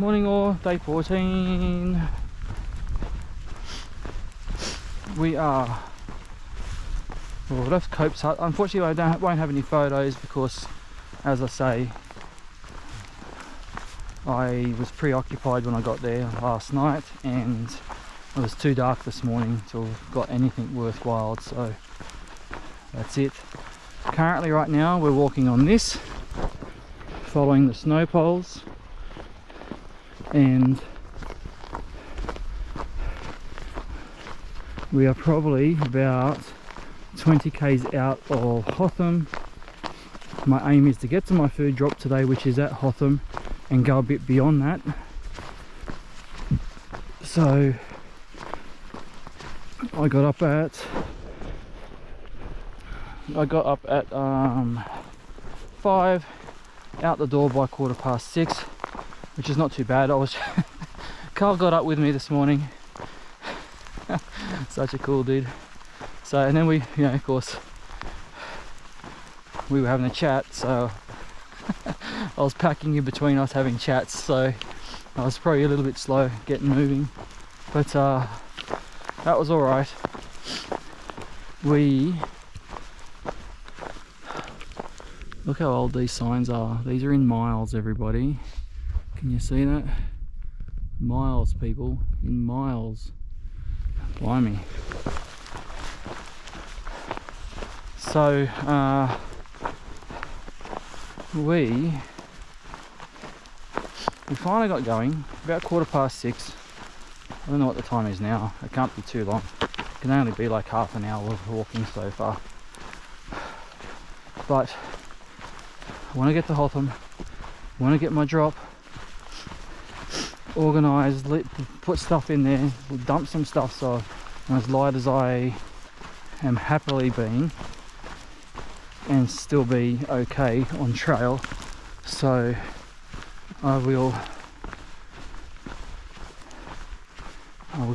Morning all, day 14. We left Cope's hut. Unfortunately I won't have any photos because, as I say, I was preoccupied when I got there last night and it was too dark this morning to have got anything worthwhile, so that's it. Currently right now we're walking on this, following the snow poles, and we are probably about 20 k's out of Hotham. My aim is to get to my food drop today, which is at Hotham, and go a bit beyond that. So I got up at 5, out the door by 6:15, which is not too bad. Carl got up with me this morning. Such a cool dude. So, and then we, of course, we were having a chat, so I was packing in between us having chats, so I was probably a little bit slow getting moving, but that was all right. Look how old these signs are. These are in miles, everybody. Can you see that? Miles, people, in miles. Blimey. So we finally got going about 6:15. I don't know what the time is now. It can't be too long. It can only be like half an hour of walking so far. But I want to get to Hotham. I want to get my drop organised, put stuff in there, dump some stuff so I'm as light as I am happily being, and still be okay on trail. So I will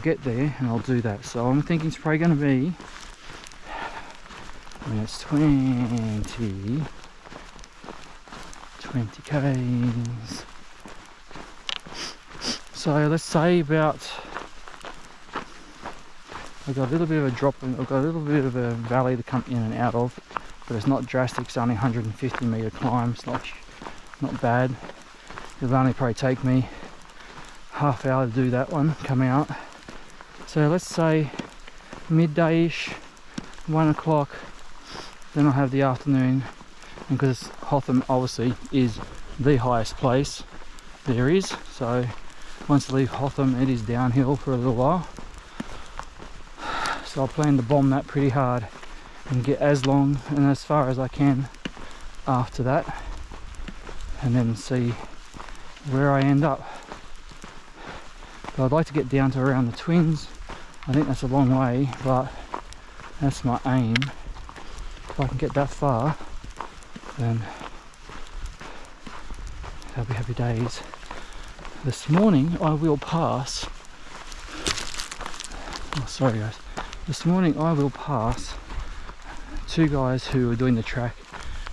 get there and I'll do that. So I'm thinking it's probably going to be, it's 20 k's. So let's say about, I've got a little bit of a drop, I've got a little bit of a valley to come in and out of, but it's not drastic. It's only 150 metre climb. It's not bad. It'll only probably take me half hour to do that one, come out. So let's say midday-ish, 1 o'clock, then I'll have the afternoon, and because Hotham obviously is the highest place there is, so once I leave Hotham it is downhill for a little while. So I plan to bomb that pretty hard and get as long and as far as I can after that, and then see where I end up. But I'd like to get down to around the Twins. I think that's a long way, but that's my aim. If I can get that far, then that'll be happy days. This morning I will pass, sorry guys, this morning I will pass 2 guys who are doing the track,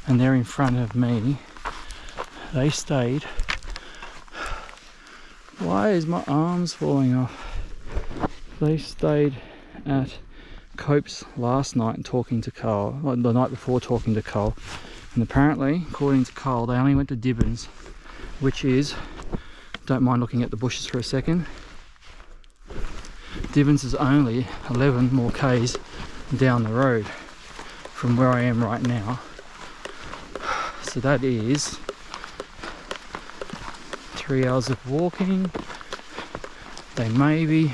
and they're in front of me. They stayed, why is my arms falling off? They stayed at Cope's last night and talking to Carl, the night before talking to Carl, and apparently, according to Carl, they only went to Dibbins, which is, don't mind looking at the bushes for a second, Dibbins is only 11 more k's down the road from where I am right now. So that is 3 hours of walking. They maybe,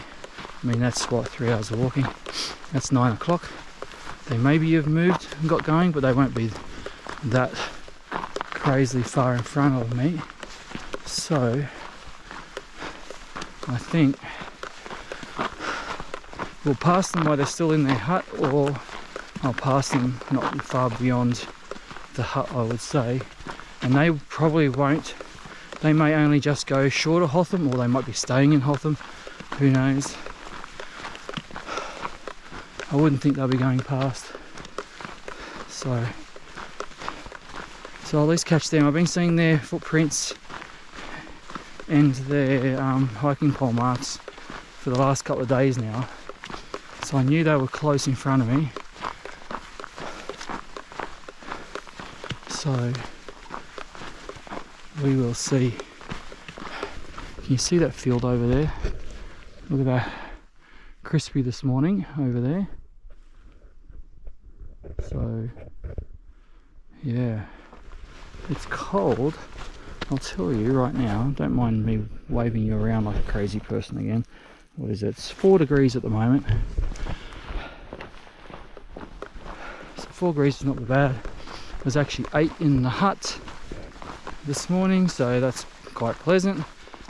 that's what, 3 hours of walking, that's 9 o'clock. They maybe have moved and got going, but they won't be that crazily far in front of me. So I think we'll pass them while they're still in their hut, or I'll pass them not far beyond the hut, I would say, and they probably won't. They may only just go short of Hotham, or they might be staying in Hotham, who knows. I wouldn't think they'll be going past, so I'll at least catch them. I've been seeing their footprints and their hiking pole marks for the last couple of days now. So I knew they were close in front of me. So we will see. Can you see that field over there? Look at that. Crispy this morning over there. So yeah, it's cold, I'll tell you right now. Don't mind me waving you around like a crazy person again. What is it? It's 4 degrees at the moment. So 4 degrees is not bad. It was actually 8 in the hut this morning, so that's quite pleasant.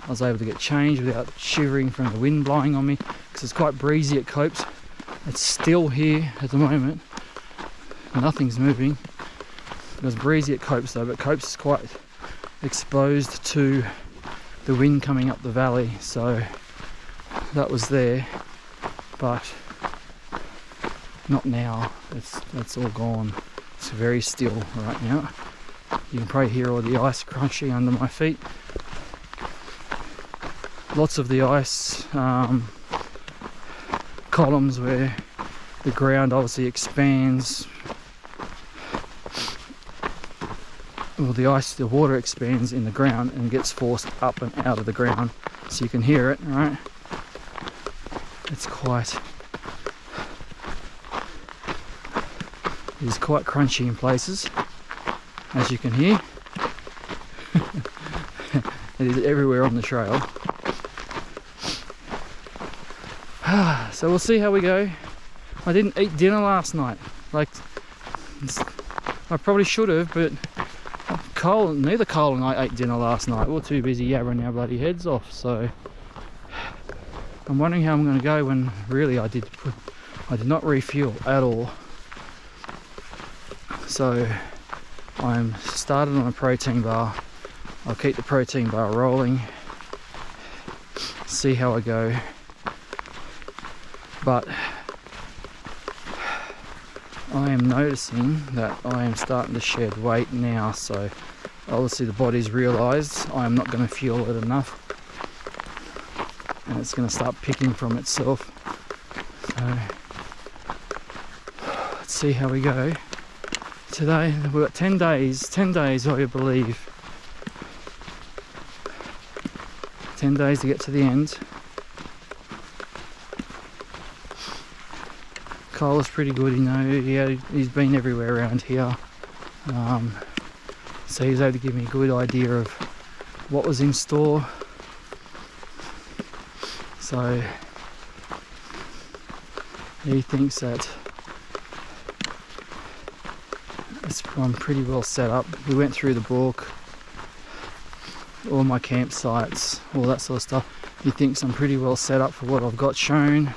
I was able to get changed without shivering from the wind blowing on me, because it's quite breezy at Copes. It's still here at the moment. Nothing's moving. It was breezy at Copes though, but Copes is quite exposed to the wind coming up the valley, so that was there, but not now. That's all gone. It's very still right now. You can probably hear all the ice crunching under my feet. Lots of the ice columns where the ground obviously expands. Well, the water expands in the ground and gets forced up and out of the ground, so you can hear it, right? It's quite crunchy in places, as you can hear. It is everywhere on the trail. So we'll see how we go. I didn't eat dinner last night. Like, I probably should have, but neither Cole and I ate dinner last night. We were too busy yabbering our bloody heads off. So I'm wondering how I'm going to go when really I did not refuel at all. So I'm started on a protein bar. I'll keep the protein bar rolling, see how I go. But I am noticing that I am starting to shed weight now, so obviously the body's realised I am not going to fuel it enough, and it's going to start picking from itself. So let's see how we go. Today we've got 10 days I believe. 10 days to get to the end. Cole is pretty good, you know. He's been everywhere around here, so he was able to give me a good idea of what was in store. So he thinks that I'm pretty well set up. We went through the book, all my campsites, all that sort of stuff. He thinks I'm pretty well set up for what I've got shown,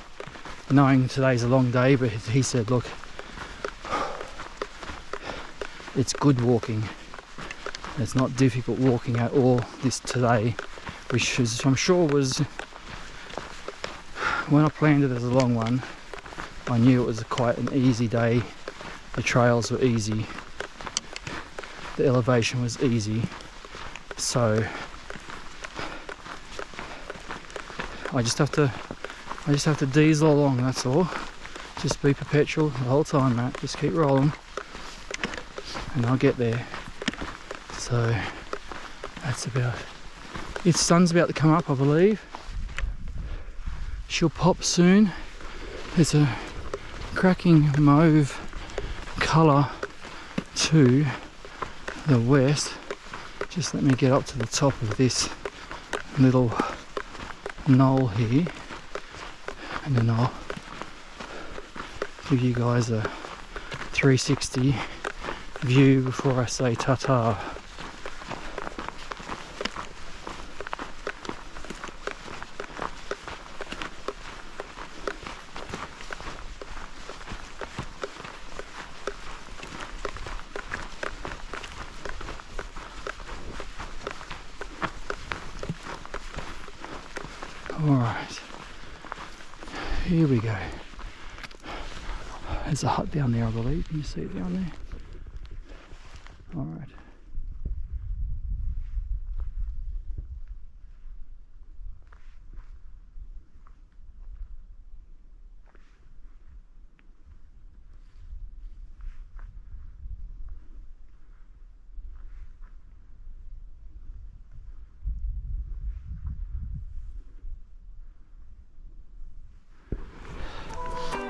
knowing today's a long day, but he said, look, it's good walking. It's not difficult walking at all this today, which is, I'm sure was, when I planned it as a long one, I knew it was quite an easy day. The trails were easy, the elevation was easy, so I just have to diesel along, that's all. Just be perpetual the whole time, Matt. Just keep rolling and I'll get there. So that's about it. Sun's about to come up, I believe. She'll pop soon. There's a cracking mauve colour to the west. Just let me get up to the top of this little knoll here, and then I'll give you guys a 360 view before I say ta-ta. Alright, here we go. There's a hut down there, I believe. Can you see it down there? Alright.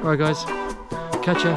Alright guys, catch ya.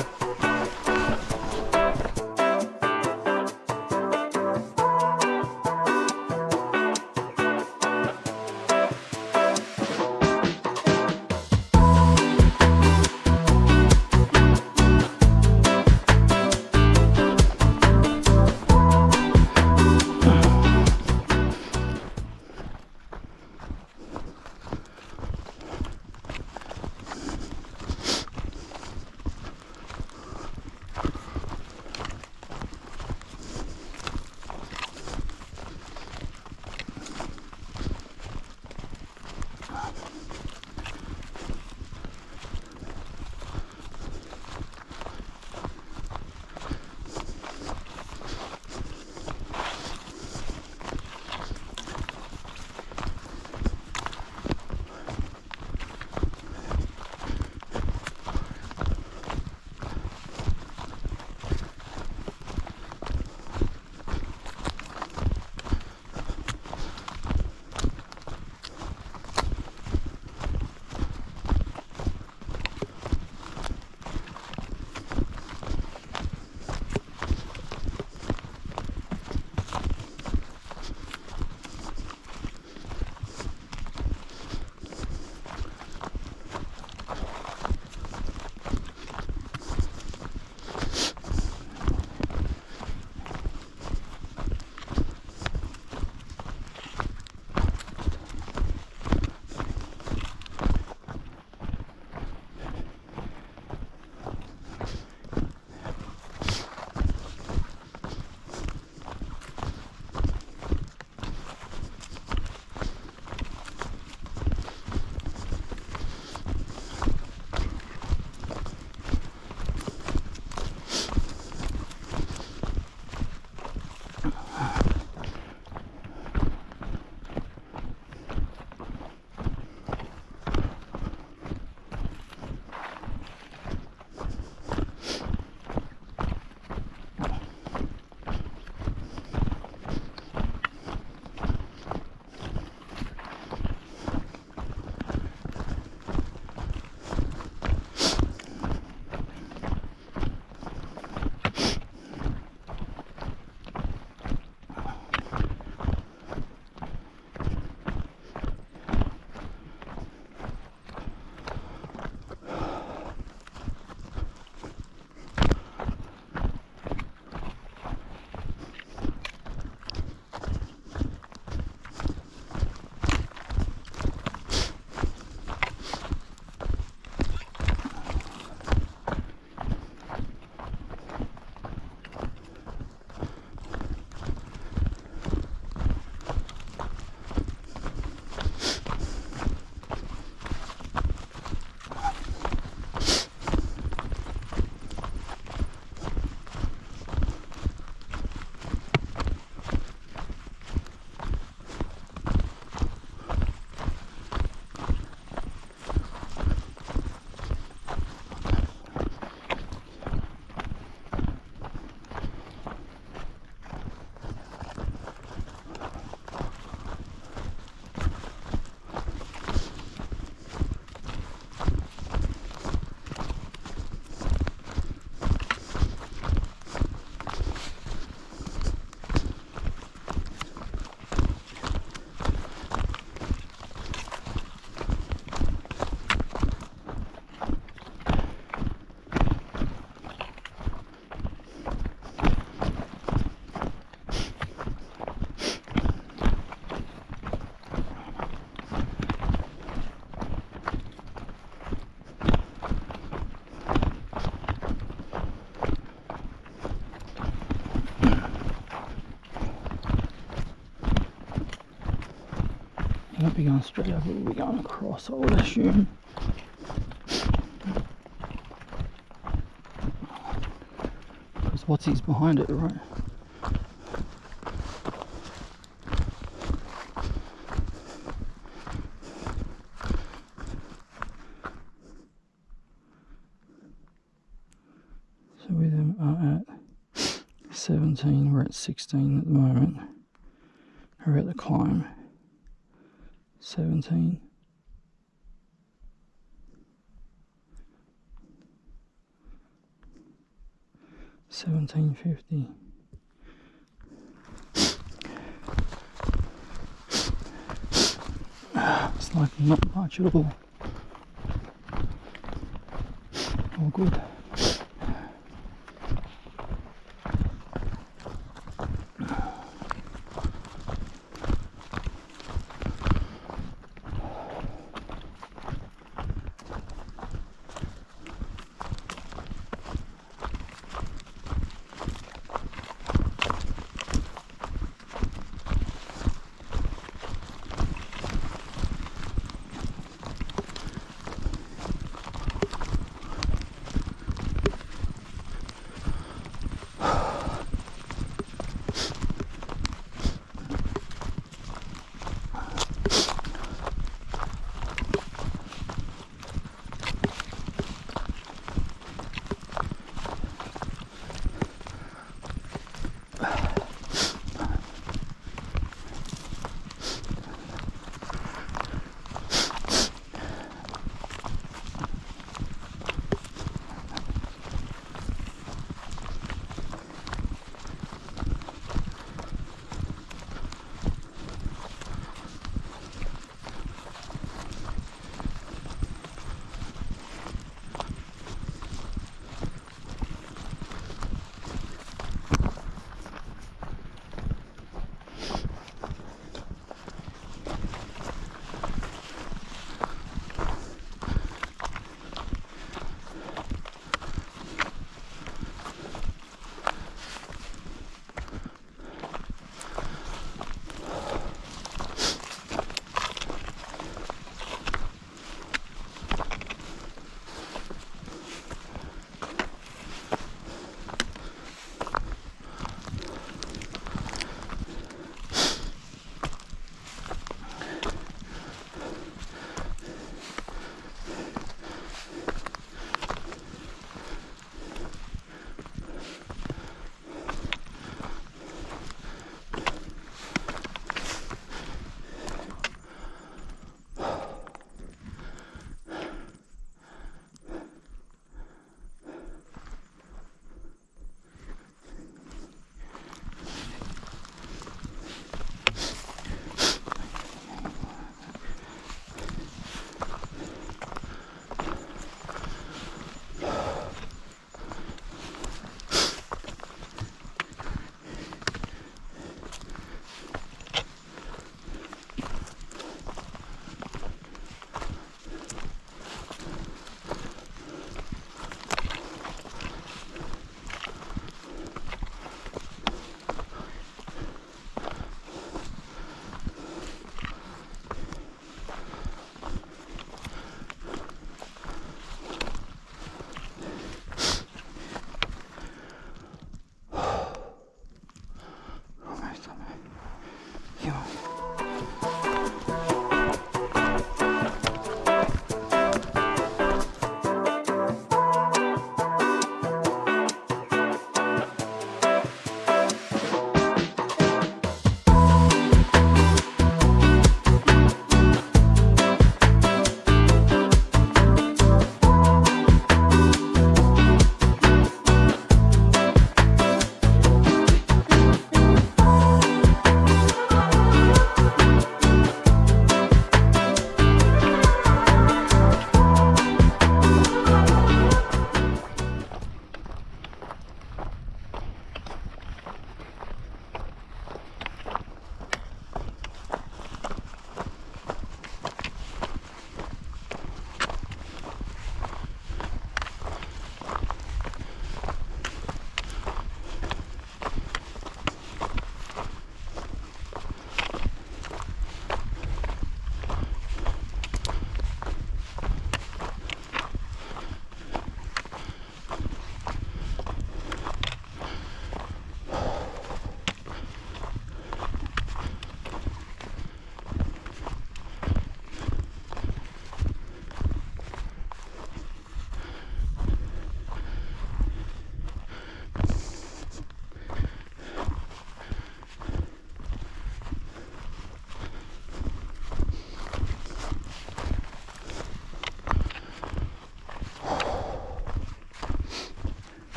won't be going straight over, we'll be going across, I would assume. Because what's he's behind it, right? So we then are at 17, we're at 16 at the moment. We're at the climb. 17. 1750. It's like not much at all. All good.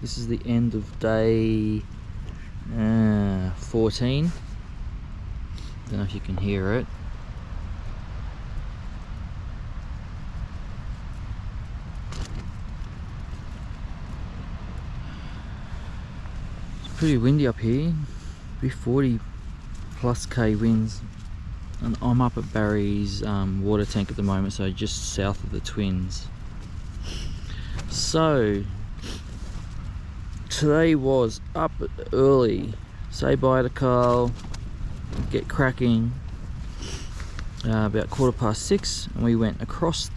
This is the end of day 14. Don't know if you can hear it. It's pretty windy up here. Be 40 plus K winds. And I'm up at Barry's water tank at the moment, so just south of the Twins. So today was up early, say bye to Carl, get cracking, about 6:15, and we went across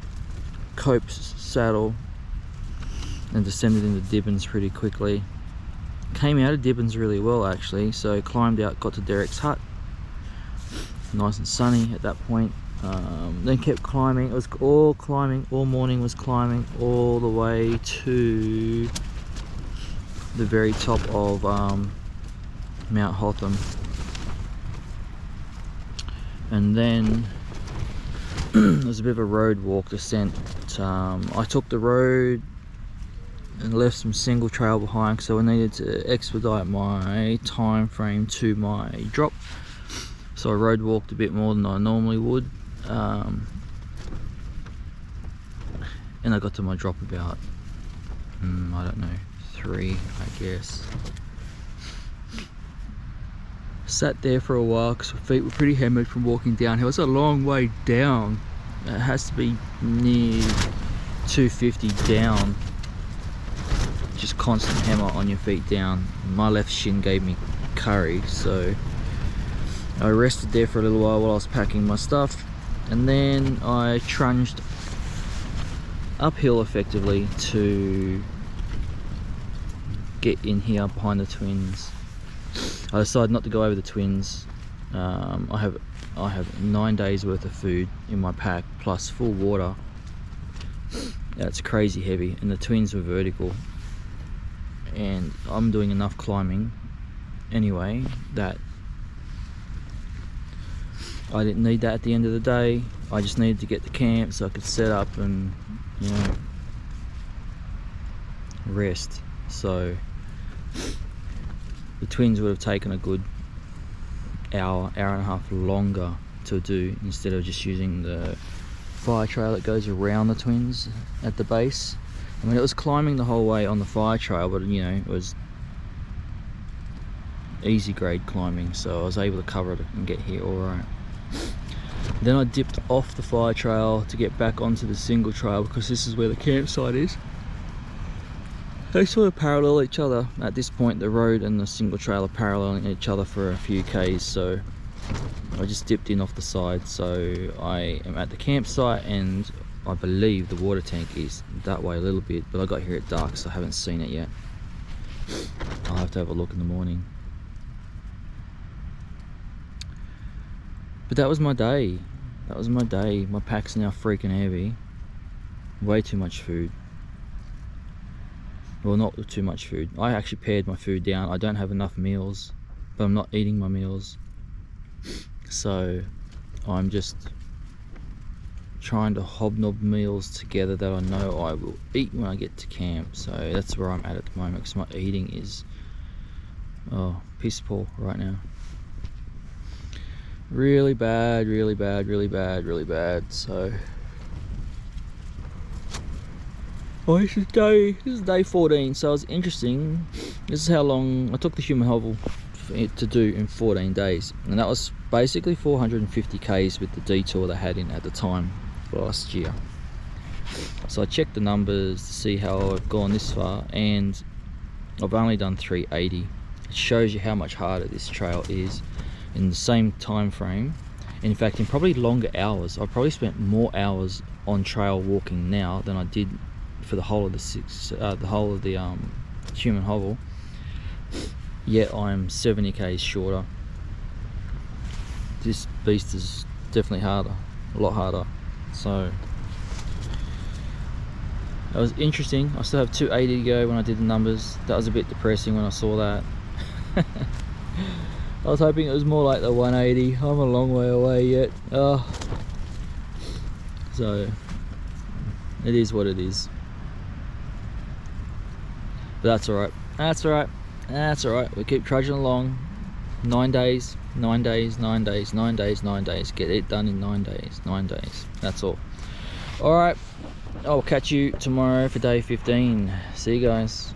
Cope's saddle and descended into Dibbins pretty quickly. Came out of Dibbins really well actually, so climbed out, got to Derek's hut, nice and sunny at that point. Then kept climbing. It was all climbing, all morning was climbing, all the way to the very top of Mount Hotham. And then there was a bit of a road walk descent. I took the road and left some single trail behind, so I needed to expedite my time frame to my drop. So I road walked a bit more than I normally would, and I got to my drop about, I don't know, 3, I guess. Sat there for a while because my feet were pretty hammered from walking downhill. It's a long way down. It has to be near 250 down. Just constant hammer on your feet down. My left shin gave me curry, so I rested there for a little while I was packing my stuff, and then I trudged uphill effectively to get in here behind the Twins. I decided not to go over the Twins. I have 9 days worth of food in my pack plus full water. That's crazy heavy, and the Twins were vertical, and I'm doing enough climbing anyway that I didn't need that at the end of the day. I just needed to get to camp so I could set up and, you know, rest. So the Twins would have taken a good hour and a half longer to do, instead of just using the fire trail that goes around the Twins at the base. I mean, it was climbing the whole way on the fire trail, but you know, it was easy grade climbing, so I was able to cover it and get here alright. Then I dipped off the fire trail to get back onto the single trail, because this is where the campsite is. They sort of parallel each other. At this point, the road and the single trail are paralleling each other for a few Ks, so I just dipped in off the side. So I am at the campsite, and I believe the water tank is that way a little bit, but I got here at dark, so I haven't seen it yet. I'll have to have a look in the morning. But that was my day. That was my day. My pack's now freaking heavy. Way too much food. Well, not too much food. I actually pared my food down. I don't have enough meals, but I'm not eating my meals. So I'm just trying to hobnob meals together that I know I will eat when I get to camp. So that's where I'm at the moment, because my eating is piss poor right now. Really bad, really bad, really bad, really bad. So this is day 14, so it's interesting. This is how long I took the human hovel to do in 14 days, and that was basically 450 Ks with the detour they had in at the time last year. So I checked the numbers to see how I've gone this far, and I've only done 380. It shows you how much harder this trail is in the same time frame. In fact, in probably longer hours. I've probably spent more hours on trail walking now than I did for the whole of the human hovel. Yet I'm 70 Ks shorter. This beast is definitely harder, a lot harder. So that was interesting. I still have 280 to go when I did the numbers. That was a bit depressing when I saw that. I was hoping it was more like the 180. I'm a long way away yet. So it is what it is. But that's all right. That's all right. That's all right. We keep trudging along. 9 days, 9 days, 9 days, 9 days, 9 days. Get it done in 9 days. 9 days. That's all. All right. I'll catch you tomorrow for day 15. See you guys.